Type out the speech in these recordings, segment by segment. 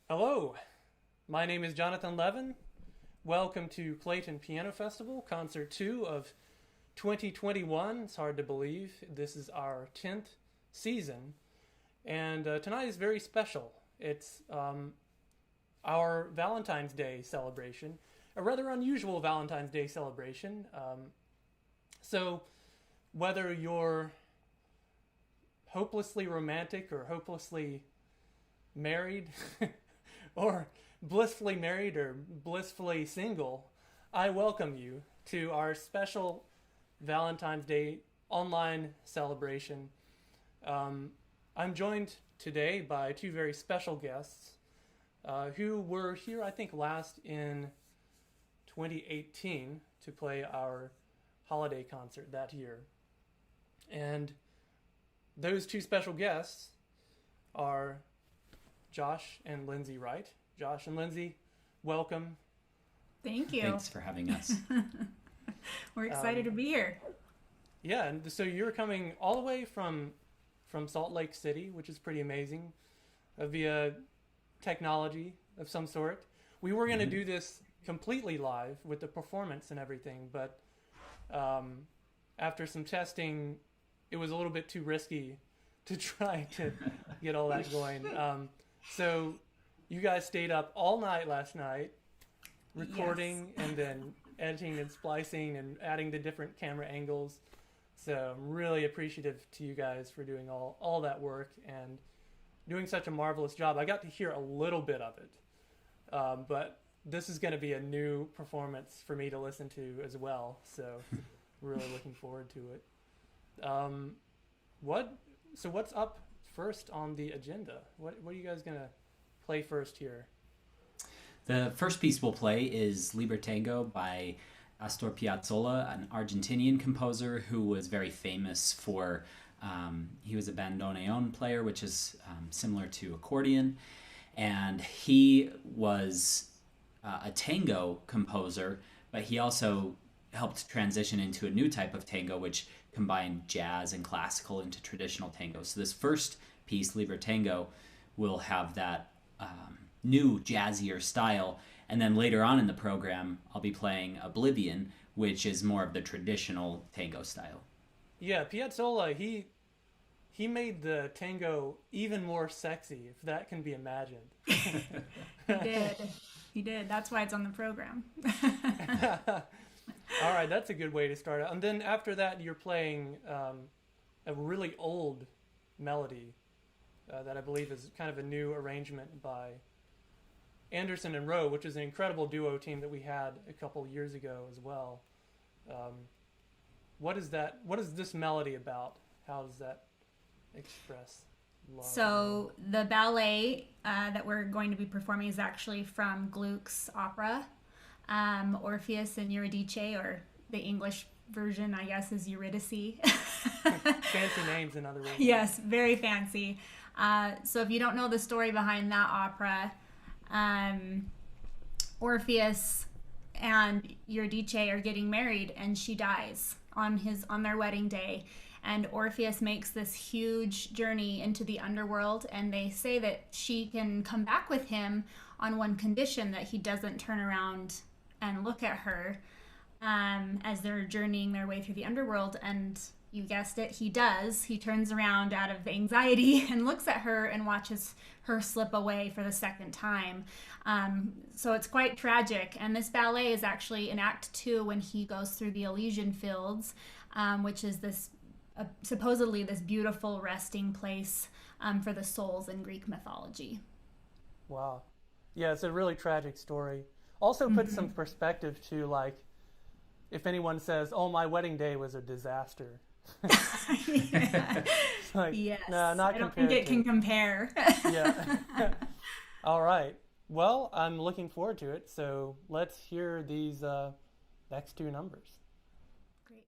Hello, my name is Jonathan Levin. Welcome to Clayton Piano Festival, Concert 2 of 2021. It's hard to believe. This is our 10th season, and tonight is very special. It's our Valentine's Day celebration, a rather unusual Valentine's Day celebration. So whether you're hopelessly romantic or hopelessly married, or blissfully married or blissfully single, I welcome you to our special Valentine's Day online celebration. I'm joined today by two very special guests who were here, I think, last in 2018 to play our holiday concert that year. And those two special guests are Josh and Lindsay Wright. Josh and Lindsay, welcome. Thank you. Thanks for having us. We're excited to be here. Yeah, and so you're coming all the way from Salt Lake City, which is pretty amazing, via technology of some sort. We were going to do this completely live with the performance and everything, but after some testing, it was a little bit too risky to try to get all that going. So you guys stayed up all night last night, recording and then editing and splicing and adding the different camera angles. So I'm really appreciative to you guys for doing all that work and doing such a marvelous job. I got to hear a little bit of it, but this is going to be a new performance for me to listen to as well. So really looking forward to it. What's up first on the agenda? What are you guys gonna play first here? The first piece we'll play is Libertango by Astor Piazzola, an Argentinian composer who was very famous for, he was a bandoneon player, which is similar to accordion, and he was a tango composer, but he also helped transition into a new type of tango, which combined jazz and classical into traditional tango. So this first piece, Libertango, will have that new jazzier style. And then later on in the program, I'll be playing Oblivion, which is more of the traditional tango style. Yeah, Piazzola, he made the tango even more sexy, if that can be imagined. He did. That's why it's on the program. All right, that's a good way to start out. And then after that, you're playing a really old melody that I believe is kind of a new arrangement by Anderson and Rowe, which is an incredible duo team that we had a couple years ago as well. What is that? What is this melody about? How does that express love? So the ballet that we're going to be performing is actually from Gluck's opera, Orpheus and Eurydice, or the English version, I guess, is Eurydice. Fancy names, in other words. Yes, very fancy. So if you don't know the story behind that opera, Orpheus and Eurydice are getting married, and she dies on their wedding day. And Orpheus makes this huge journey into the underworld, and they say that she can come back with him on one condition, that he doesn't turn around and look at her as they're journeying their way through the underworld. And you guessed it, he does. He turns around out of anxiety and looks at her and watches her slip away for the second time. So it's quite tragic. And this ballet is actually in Act 2 when he goes through the Elysian Fields, which is this supposedly this beautiful resting place for the souls in Greek mythology. Wow. Yeah, it's a really tragic story. Also puts some perspective to, like, if anyone says, "Oh, my wedding day was a disaster." Like, yes. No, not I don't compared think it to... can compare. Yeah. All right. Well, I'm looking forward to it. So let's hear these next two numbers. Great.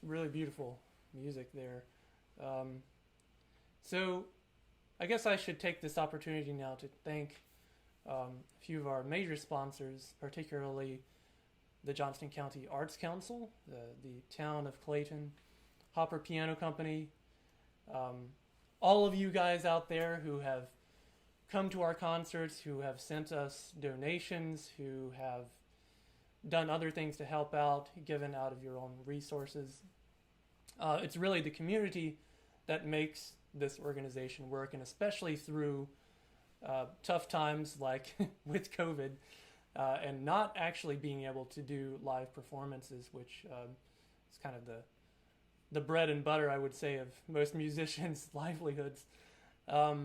It's really beautiful music there. So I guess I should take this opportunity now to thank a few of our major sponsors, particularly the Johnston County Arts Council, the town of Clayton, Hopper Piano Company, all of you guys out there who have come to our concerts, who have sent us donations, who have done other things to help out, given out of your own resources. It's really the community that makes this organization work, and especially through tough times like with COVID and not actually being able to do live performances, which is kind of the bread and butter, I would say, of most musicians' livelihoods. But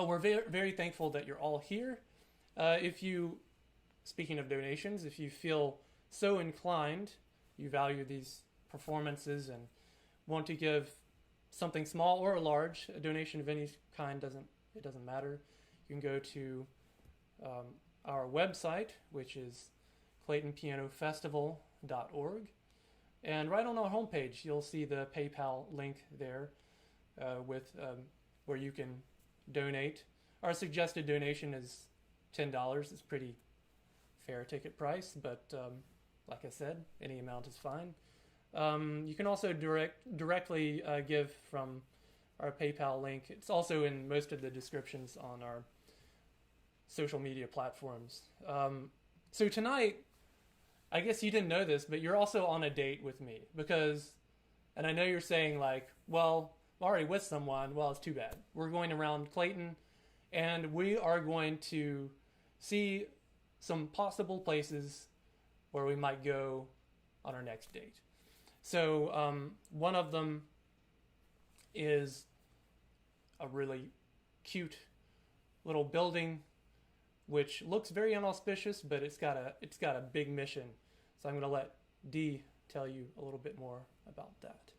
we're very, very thankful that you're all here. Speaking of donations, if you feel so inclined, you value these performances and want to give something small or large, a donation of any kind doesn't matter. You can go to our website, which is claytonpianofestival.org, and right on our homepage you'll see the PayPal link there with where you can donate. Our suggested donation is $10. It's pretty fair ticket price, but like I said, any amount is fine. You can also directly give from our PayPal link. It's also in most of the descriptions on our social media platforms. So tonight, I guess you didn't know this, but you're also on a date with me and I know you're saying like, well, I'm already with someone. Well, it's too bad. We're going around Clayton, and we are going to see some possible places where we might go on our next date. So one of them is a really cute little building, which looks very inauspicious, but it's got a big mission. So I'm going to let Dee tell you a little bit more about that.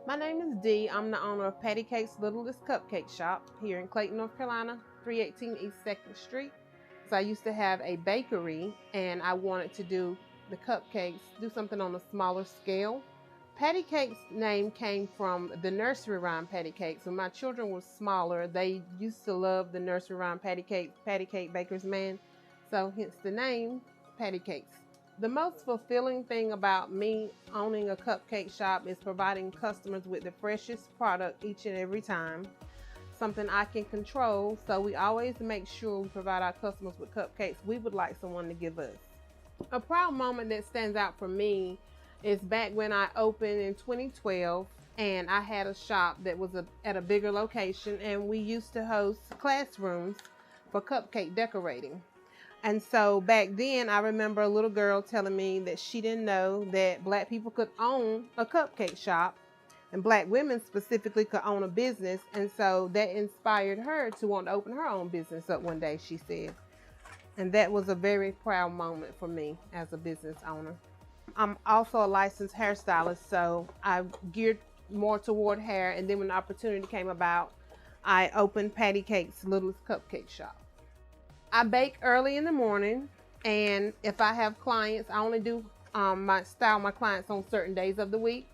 My name is Dee. I'm the owner of Patty Cake's Littlest Cupcake Shop here in Clayton, North Carolina, 318 East 2nd Street. So I used to have a bakery, and I wanted to do the cupcakes, do something on a smaller scale. Patty Cake's name came from the nursery rhyme Patty Cakes. When my children were smaller, they used to love the nursery rhyme Patty Cake Baker's Man. So hence the name, Patty Cakes. The most fulfilling thing about me owning a cupcake shop is providing customers with the freshest product each and every time, something I can control, so we always make sure we provide our customers with cupcakes we would like someone to give us. A proud moment that stands out for me is back when I opened in 2012, and I had a shop that was at a bigger location, and we used to host classrooms for cupcake decorating. And so back then, I remember a little girl telling me that she didn't know that Black people could own a cupcake shop, and Black women specifically could own a business. And so that inspired her to want to open her own business up one day, she said. And that was a very proud moment for me as a business owner. I'm also a licensed hairstylist, so I geared more toward hair. And then when the opportunity came about, I opened Patty Cake's Littlest Cupcake Shop. I bake early in the morning, and if I have clients, I only do my clients on certain days of the week.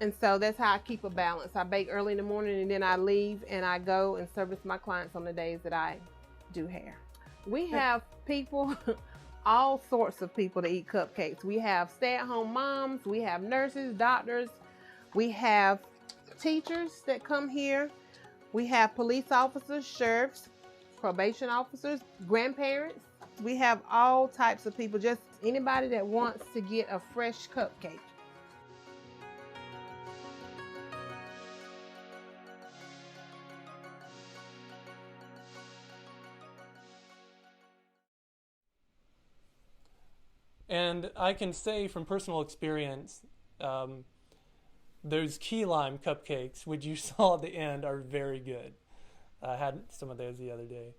And so that's how I keep a balance. I bake early in the morning, and then I leave and I go and service my clients on the days that I do hair. We have people, all sorts of people to eat cupcakes. We have stay-at-home moms, we have nurses, doctors, we have teachers that come here, we have police officers, sheriffs, probation officers, grandparents. We have all types of people, just anybody that wants to get a fresh cupcake. And I can say from personal experience, those key lime cupcakes, which you saw at the end, are very good. I had some of those the other day.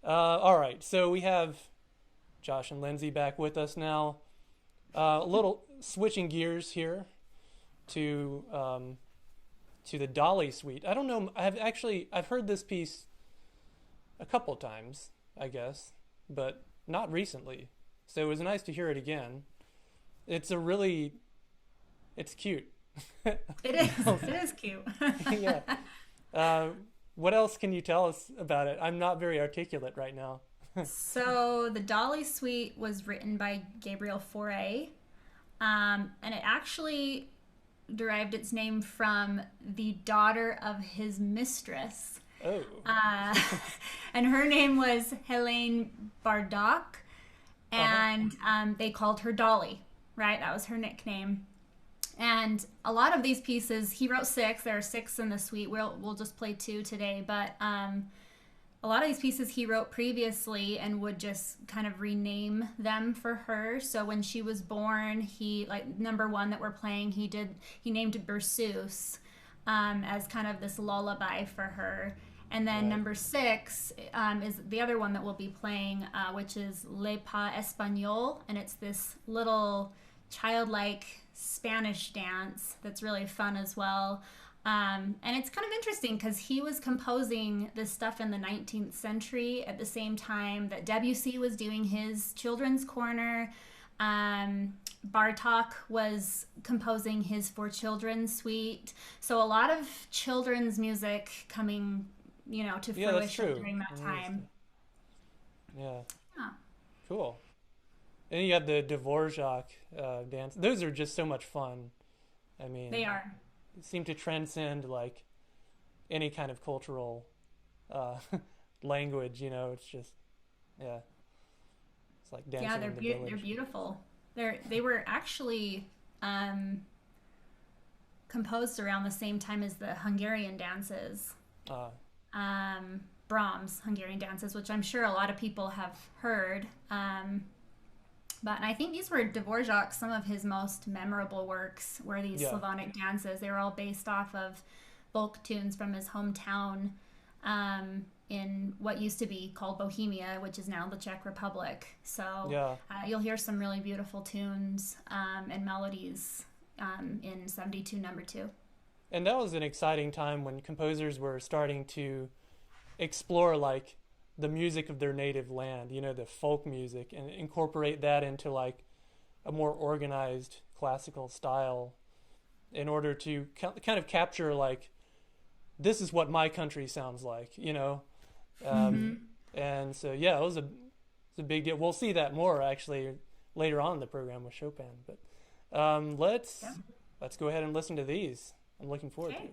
All right, so we have Josh and Lindsay back with us now. A little switching gears here to the Dolly suite. I don't know. I've heard this piece a couple times, I guess, but not recently, so it was nice to hear it again. It's cute. It is. It is cute. Yeah. What else can you tell us about it? I'm not very articulate right now. So the Dolly Suite was written by Gabriel Fauré, and it actually derived its name from the daughter of his mistress. Oh. And her name was Helene Bardock, and they called her Dolly, right? That was her nickname. And a lot of these pieces, he wrote 6. There are 6 in the suite. We'll just play 2 today, but a lot of these pieces he wrote previously and would just kind of rename them for her. So when she was born, he, like number 1 that we're playing, he named Berceuse as kind of this lullaby for her. And then number 6 is the other one that we'll be playing, which is Le Pas Espagnol, and it's this little childlike Spanish dance that's really fun as well. And it's kind of interesting because he was composing this stuff in the 19th century at the same time that Debussy was doing his children's corner. Bartók was composing his For Children suite. So a lot of children's music coming, to fruition during that time. Yeah. Cool. And you have the Dvorak dance. Those are just so much fun. I mean, they are. Seem to transcend like any kind of cultural language. It's just, it's like dancing. Yeah, in the village. They're beautiful. They were actually composed around the same time as the Hungarian dances. Brahms Hungarian dances, which I'm sure a lot of people have heard. But I think these were Dvorak, some of his most memorable works were these Slavonic dances. They were all based off of folk tunes from his hometown in what used to be called Bohemia, which is now the Czech Republic. So you'll hear some really beautiful tunes and melodies in 72 number 2. And that was an exciting time when composers were starting to explore like the music of their native land, the folk music, and incorporate that into like a more organized classical style in order to kind of capture like, this is what my country sounds like, And so, it was a big deal. We'll see that more actually later on in the program with Chopin, but let's go ahead and listen to these. I'm looking forward to it.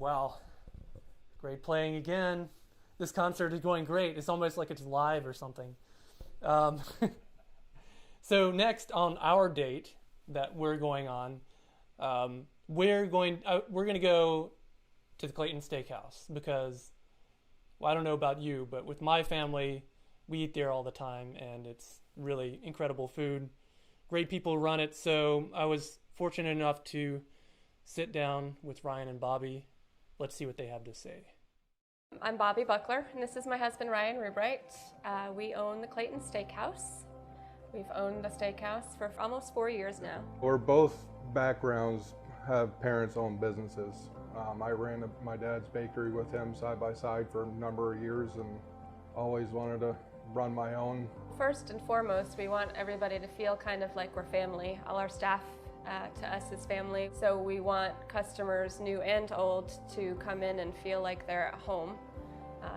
Wow. Great playing again. This concert is going great. It's almost like it's live or something. So next on our date that we're going on, we're going to go to the Clayton Steakhouse because, well, I don't know about you, but with my family, we eat there all the time, and it's really incredible food. Great people run it, so I was fortunate enough to sit down with Ryan and Bobby. Let's see what they have to say. I'm Bobby Buckler, and this is my husband, Ryan Rubright. We own the Clayton Steakhouse. We've owned the steakhouse for almost 4 years now. We're both backgrounds have parents-owned businesses. I ran my dad's bakery with him side by side for a number of years and always wanted to run my own. First and foremost, we want everybody to feel kind of like we're family. All our staff to us is family. So we want customers, new and old, to come in and feel like they're at home.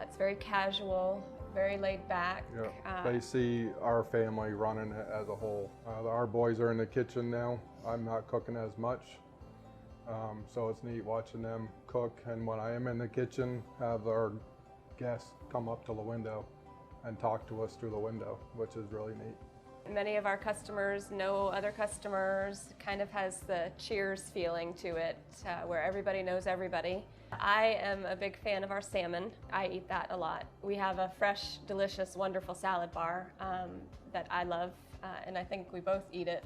It's very casual, very laid back. Yeah, they see our family running it as a whole. Our boys are in the kitchen now. I'm not cooking as much. So it's neat watching them cook, and when I am in the kitchen, have our guests come up to the window and talk to us through the window, which is really neat. Many of our customers know other customers, kind of has the Cheers feeling to it, where everybody knows everybody. I am a big fan of our salmon. I eat that a lot. We have a fresh, delicious, wonderful salad bar that I love, and I think we both eat it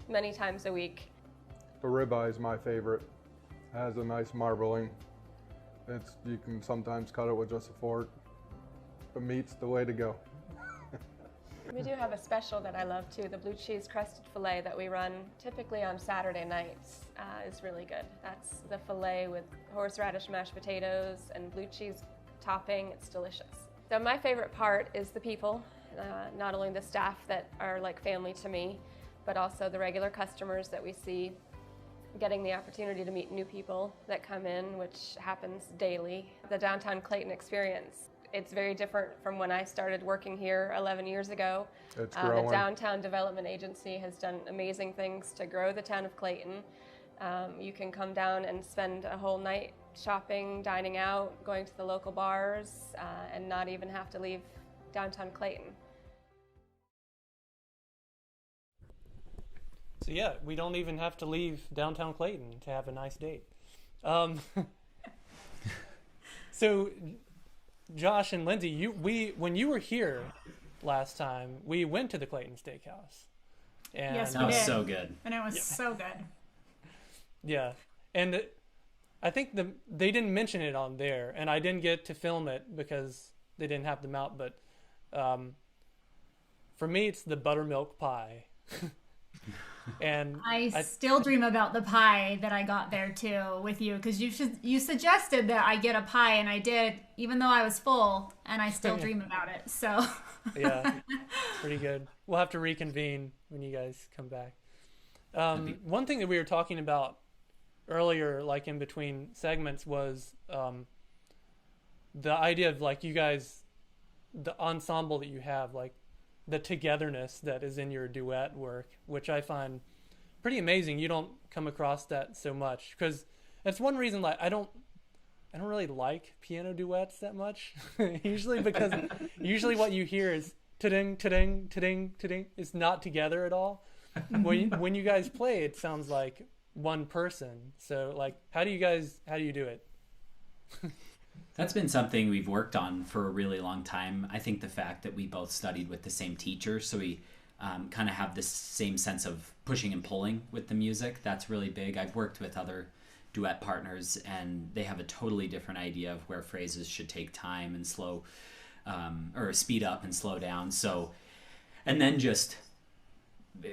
many times a week. The ribeye is my favorite. It has a nice marbling. You can sometimes cut it with just a fork. The meat's the way to go. We do have a special that I love too. The blue cheese crusted filet that we run typically on Saturday nights is really good. That's the filet with horseradish mashed potatoes and blue cheese topping. It's delicious. So my favorite part is the people, not only the staff that are like family to me, but also the regular customers that we see, getting the opportunity to meet new people that come in, which happens daily. The downtown Clayton experience. It's very different from when I started working here 11 years ago. It's growing. The Downtown Development Agency has done amazing things to grow the town of Clayton. You can come down and spend a whole night shopping, dining out, going to the local bars, and not even have to leave downtown Clayton. So yeah, we don't even have to leave downtown Clayton to have a nice date. So Josh and Lindsay, when you were here last time, we went to the Clayton Steakhouse. And Yes, That was did. so good. And it was so good. yeah, and I think they didn't mention it on there, and I didn't get to film it because they didn't have them out. But for me, it's the buttermilk pie. And I still dream about the pie that I got there too with you, because you suggested that I get a pie, and I did, even though I was full, and I still dream about it. So yeah, pretty good. We'll have to reconvene when you guys come back. One thing that we were talking about earlier, like in between segments, was the idea of like you guys, the ensemble that you have, like the togetherness that is in your duet work, which I find pretty amazing. You don't come across that so much, because that's one reason like I don't really like piano duets that much. because usually what you hear is ta-ding, ta-ding, ta-ding, ta-ding. It's not together at all. When you guys play, it sounds like one person. So like, how do you do it? That's been something we've worked on for a really long time. I think the fact that we both studied with the same teacher, so we kind of have this same sense of pushing and pulling with the music, that's really big. I've worked with other duet partners, and they have a totally different idea of where phrases should take time and slow, or speed up and slow down. So, and then just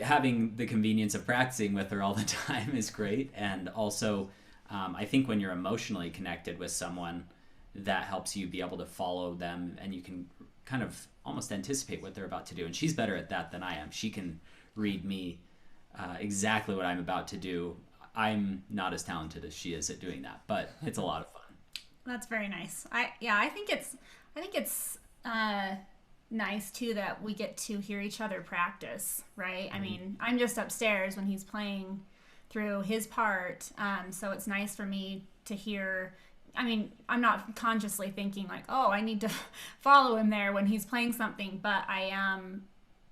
having the convenience of practicing with her all the time is great. And also, I think when you're emotionally connected with someone, that helps you be able to follow them, and you can kind of almost anticipate what they're about to do. And she's better at that than I am. She can read me exactly what I'm about to do. I'm not as talented as she is at doing that, but it's a lot of fun. that's very nice. I think it's nice too that we get to hear each other practice, right? I mean, I'm just upstairs when he's playing through his part, so it's nice for me to hear I mean, I'm not consciously thinking like, oh, I need to follow him there when he's playing something, but I am,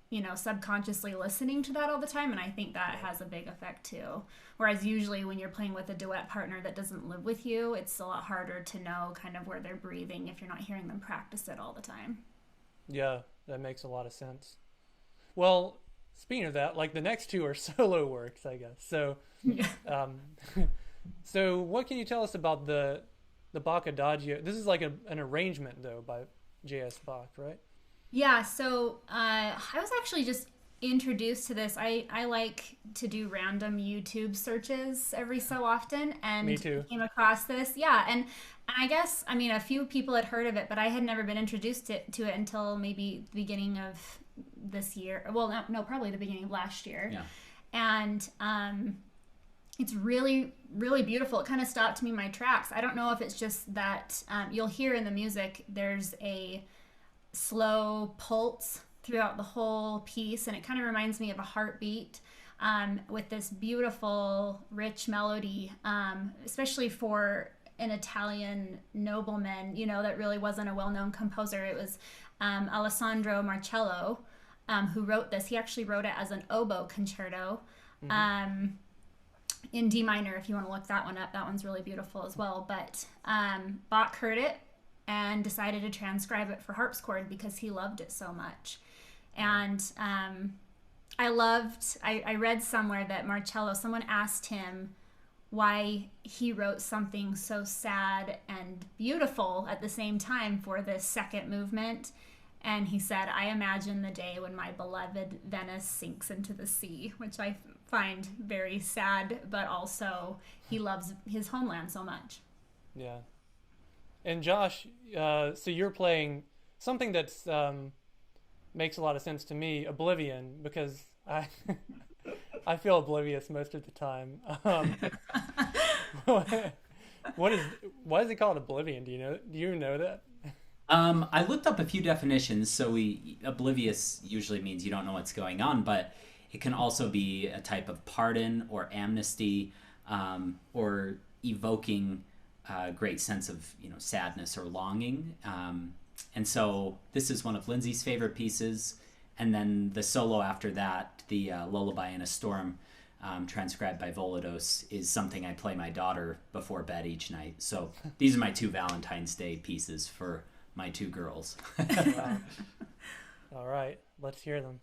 you know, subconsciously listening to that all the time, and I think that has a big effect too. Whereas usually when you're playing with a duet partner that doesn't live with you, it's a lot harder to know kind of where they're breathing if you're not hearing them practice it all the time. Yeah, that makes a lot of sense. Well, speaking of that, like the next two are solo works, I guess. So, so what can you tell us about the Bach Adagio? This is like an arrangement though by J.S. Bach, right? Yeah, so I was actually just introduced to this. I like to do random YouTube searches every so often, and Me too. came across this. Yeah, and I guess, I mean, a few people had heard of it, but I had never been introduced to it until maybe the beginning of this year. Well, no, probably the beginning of last year. Yeah. And it's really, really beautiful. It kind of stopped me in my tracks. I don't know if it's just that you'll hear in the music there's a slow pulse throughout the whole piece, and it kind of reminds me of a heartbeat, with this beautiful, rich melody, especially for an Italian nobleman, you know, that really wasn't a well-known composer. It was Alessandro Marcello who wrote this. He actually wrote it as an oboe concerto. In D minor, if you want to look that one up. That one's really beautiful as well. But Bach heard it and decided to transcribe it for harpsichord because he loved it so much. And I read somewhere that Marcello, someone asked him why he wrote something so sad and beautiful at the same time for this second movement. And he said, I imagine the day when my beloved Venice sinks into the sea, which I find very sad, but also he loves his homeland so much. Yeah. And Josh, so you're playing something that's makes a lot of sense to me, Oblivion, because I feel oblivious most of the time. Why is it called Oblivion? Do you know that? I looked up a few definitions. So oblivious usually means you don't know what's going on, but it can also be a type of pardon or amnesty, or evoking a great sense of, you know, sadness or longing. And so this is one of Lindsay's favorite pieces. And then the solo after that, the Lullaby in a Storm, transcribed by Volados, is something I play my daughter before bed each night. So these are my two Valentine's Day pieces for my two girls. Wow. All right, let's hear them.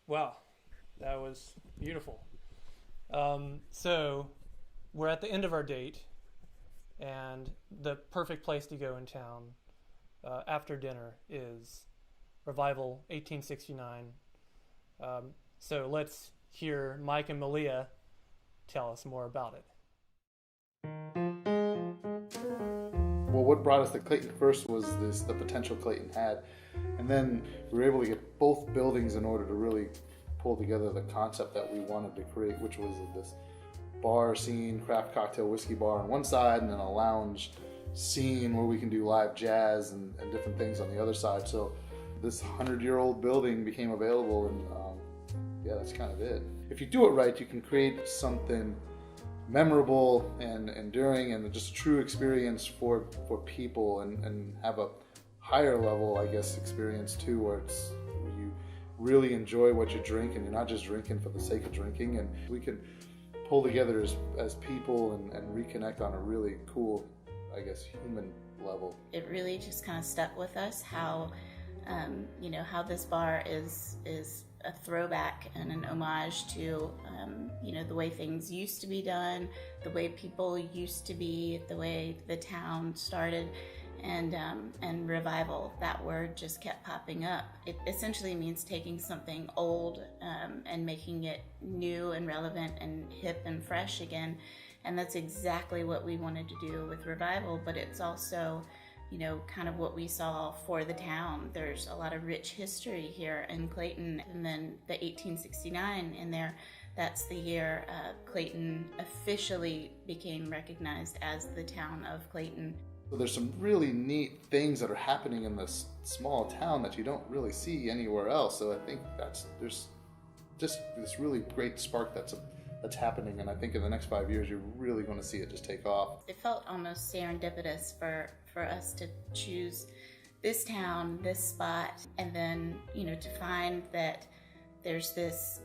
Wow, that was beautiful. So we're at the end of our date, and the perfect place to go in town after dinner is Revival 1869. So let's hear Mike and Malia tell us more about it. Well, what brought us to Clayton first was the potential Clayton had, and then we were able to get both buildings in order to really pull together the concept that we wanted to create, which was this bar scene, craft cocktail whiskey bar on one side, and then a lounge scene where we can do live jazz and different things on the other side. So this 100-year-old building became available, and yeah, that's kind of it. If you do it right, you can create something memorable and enduring and just a true experience for people, and have a higher level, I guess, experience too, where you really enjoy what you drink and you're not just drinking for the sake of drinking. And we can pull together as people and reconnect on a really cool, I guess, human level. It really just kind of stuck with us how how this bar is a throwback and an homage to the way things used to be done, the way people used to be, the way the town started, and revival. That word just kept popping up. It essentially means taking something old and making it new and relevant and hip and fresh again, and that's exactly what we wanted to do with revival. But it's also kind of what we saw for the town. There's a lot of rich history here in Clayton. And then the 1869 in there, that's the year Clayton officially became recognized as the town of Clayton. So there's some really neat things that are happening in this small town that you don't really see anywhere else. So I think there's just this really great spark that's happening, and I think in the next 5 years you're really going to see it just take off. It felt almost serendipitous for us to choose this town, this spot, and then to find that there's this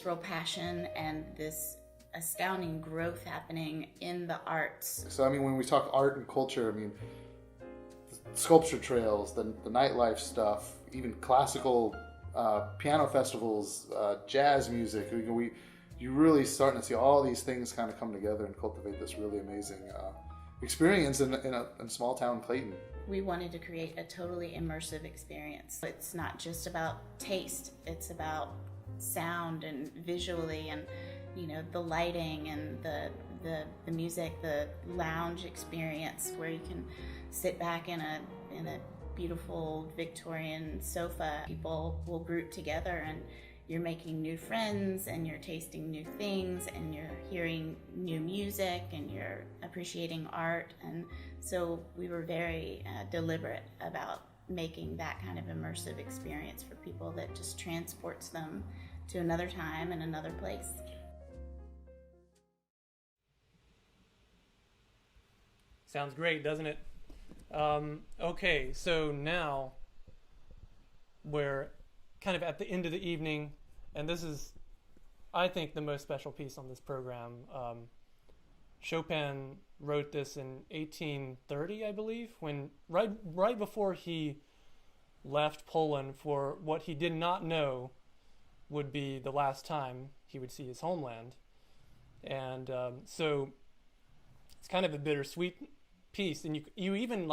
real passion and this astounding growth happening in the arts. So when we talk art and culture, sculpture trails, the nightlife stuff, even classical piano festivals, jazz music, you're really starting to see all these things kind of come together and cultivate this really amazing experience in a small town Clayton. We wanted to create a totally immersive experience. It's not just about taste, it's about sound and visually, and the lighting and the music, the lounge experience where you can sit back in a beautiful Victorian sofa. People will group together and you're making new friends and you're tasting new things and you're hearing new music and you're appreciating art. And so we were very deliberate about making that kind of immersive experience for people that just transports them to another time and another place. Sounds great, doesn't it? Okay, so now we're kind of at the end of the evening, and this is, I think, the most special piece on this program. Chopin wrote this in 1830, I believe, when right before he left Poland for what he did not know would be the last time he would see his homeland. And so it's kind of a bittersweet piece, and you even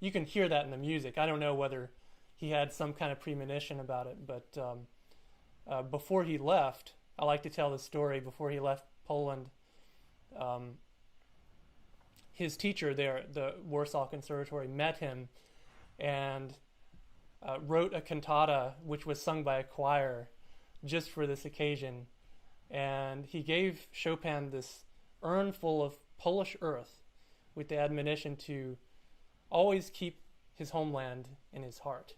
you can hear that in the music. I don't know whether he had some kind of premonition about it, but before he left, I like to tell the story. Before he left Poland, his teacher there at the Warsaw Conservatory met him and wrote a cantata which was sung by a choir just for this occasion. And he gave Chopin this urn full of Polish earth with the admonition to always keep his homeland in his heart.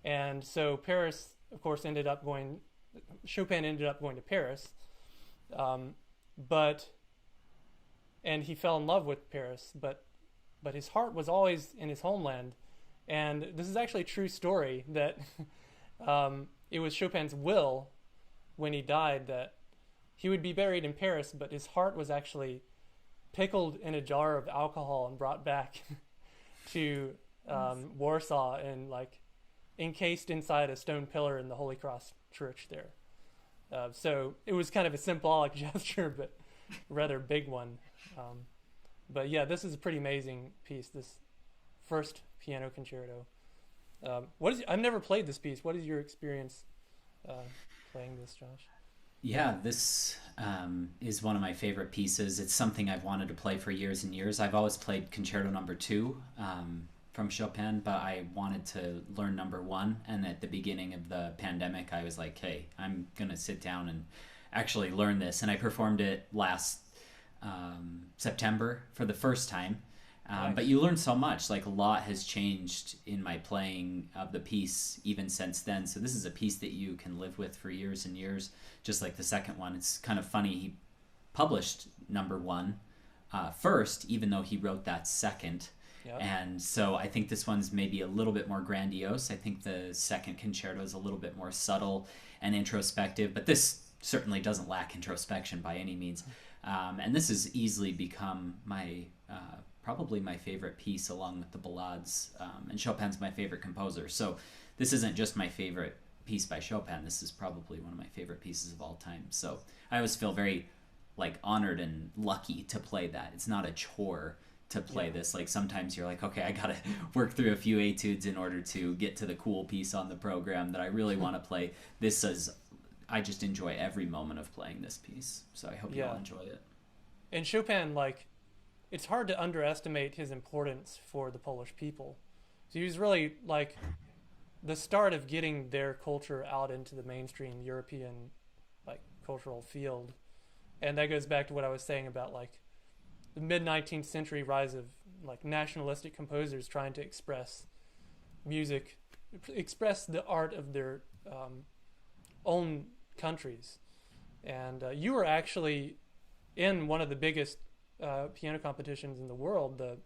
And so Paris, of course, Chopin ended up going to Paris, and he fell in love with Paris, but his heart was always in his homeland. And this is actually a true story that it was Chopin's will when he died that he would be buried in Paris, but his heart was actually pickled in a jar of alcohol and brought back to Warsaw in encased inside a stone pillar in the Holy Cross Church there. So it was kind of a symbolic gesture, but rather big one. But yeah, this is a pretty amazing piece, this first piano concerto. I've never played this piece. What is your experience playing this, Josh? Yeah, this is one of my favorite pieces. It's something I've wanted to play for years and years. I've always played Concerto No. 2 from Chopin, but I wanted to learn No. 1. And at the beginning of the pandemic, I was like, hey, I'm going to sit down and actually learn this. And I performed it last September for the first time. Nice. But you learn so much. Like, a lot has changed in my playing of the piece even since then. So this is a piece that you can live with for years and years, just like the second one. It's kind of funny. He published No. 1 first, even though he wrote that second. Yep. And so I think this one's maybe a little bit more grandiose. I think the second concerto is a little bit more subtle and introspective, but this certainly doesn't lack introspection by any means. And this has easily become my probably my favorite piece, along with the ballades. And Chopin's my favorite composer. So this isn't just my favorite piece by Chopin. This is probably one of my favorite pieces of all time. So I always feel very honored and lucky to play that. It's not a chore to play this. Like, sometimes you're like, okay, I gotta work through a few etudes in order to get to the cool piece on the program that I really want to play. This is, I just enjoy every moment of playing this piece. So I hope you all enjoy it. And Chopin, it's hard to underestimate his importance for the Polish people. So he was really the start of getting their culture out into the mainstream European cultural field. And that goes back to what I was saying about the mid-19th century rise of nationalistic composers trying to express music, express the art of their own countries. And you were actually in one of the biggest piano competitions in the world, the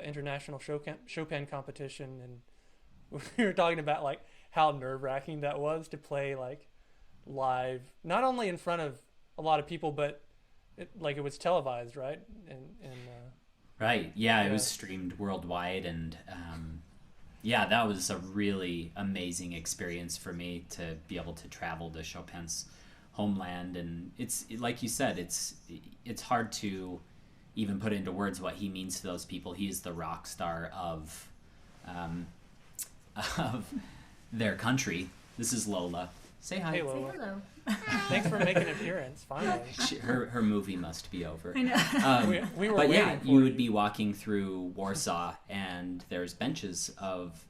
international Chopin competition, and we were talking about how nerve-wracking that was to play live, not only in front of a lot of people, but it was televised, right? Right, yeah, it was streamed worldwide, and that was a really amazing experience for me to be able to travel to Chopin's homeland. And it's like you said, it's hard to even put into words what he means to those people. He is the rock star of their country. This is Lola. Say hi. Hey, Lola. Say hello. Thanks for making an appearance, finally. Her movie must be over. I know. We were but waiting yeah, for you would be walking through Warsaw, and there's benches of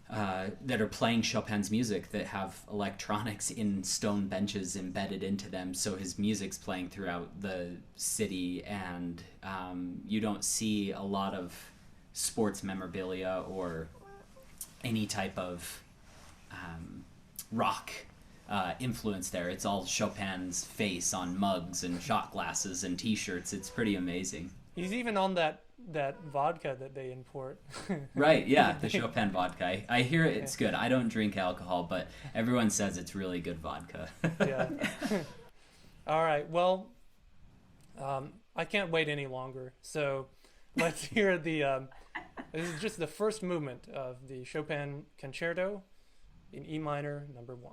that are playing Chopin's music that have electronics in stone benches embedded into them, so his music's playing throughout the city. And you don't see a lot of sports memorabilia or any type of rock influence there. It's all Chopin's face on mugs and shot glasses and t-shirts. It's pretty amazing. He's even on that vodka that they import. Right, yeah, the Chopin vodka. I hear it's good. I don't drink alcohol, but everyone says it's really good vodka. Yeah. All right, well, I can't wait any longer. So let's hear this is just the first movement of the Chopin Concerto in E minor, number 1.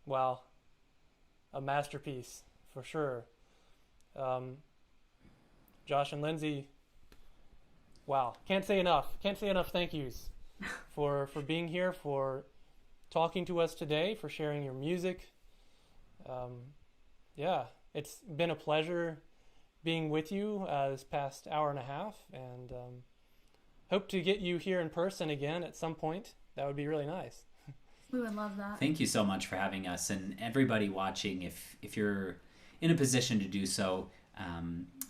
Wow. A masterpiece, for sure. Josh and Lindsay, wow. Can't say enough thank yous for being here, for talking to us today, for sharing your music. Yeah, it's been a pleasure being with you this past hour and a half, and hope to get you here in person again at some point. That would be really nice. We would love that. Thank you so much for having us, and everybody watching, if you're in a position to do so,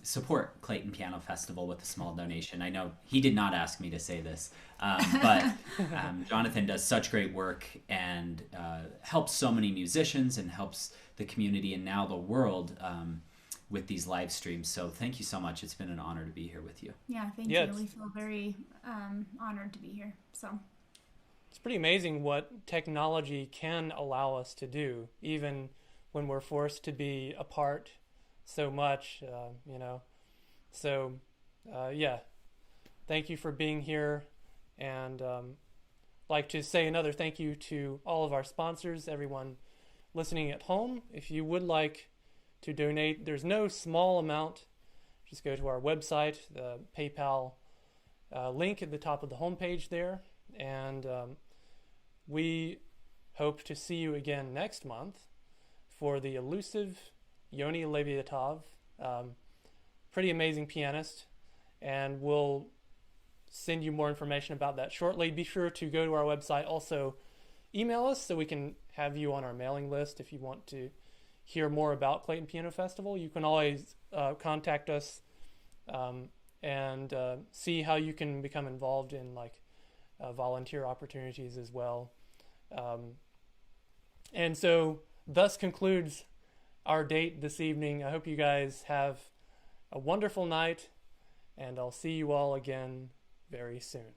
support Clayton Piano Festival with a small donation. I know he did not ask me to say this, but Jonathan does such great work and helps so many musicians and helps the community and now the world with these live streams. So thank you so much. It's been an honor to be here with you. Yeah, thank you. We feel very honored to be here. So it's pretty amazing what technology can allow us to do, even when we're forced to be apart so much, you know. So, yeah, thank you for being here. And like to say another thank you to all of our sponsors, everyone listening at home. If you would like to donate, there's no small amount. Just go to our website, the PayPal link at the top of the homepage there. And we hope to see you again next month for the elusive Yoni Leviatov, pretty amazing pianist, and we'll send you more information about that shortly. Be sure to go to our website. Also, email us so we can have you on our mailing list if you want to hear more about Clayton Piano Festival. You can always contact us and see how you can become involved in like volunteer opportunities as well. And so thus concludes our date this evening. I hope you guys have a wonderful night, and I'll see you all again very soon.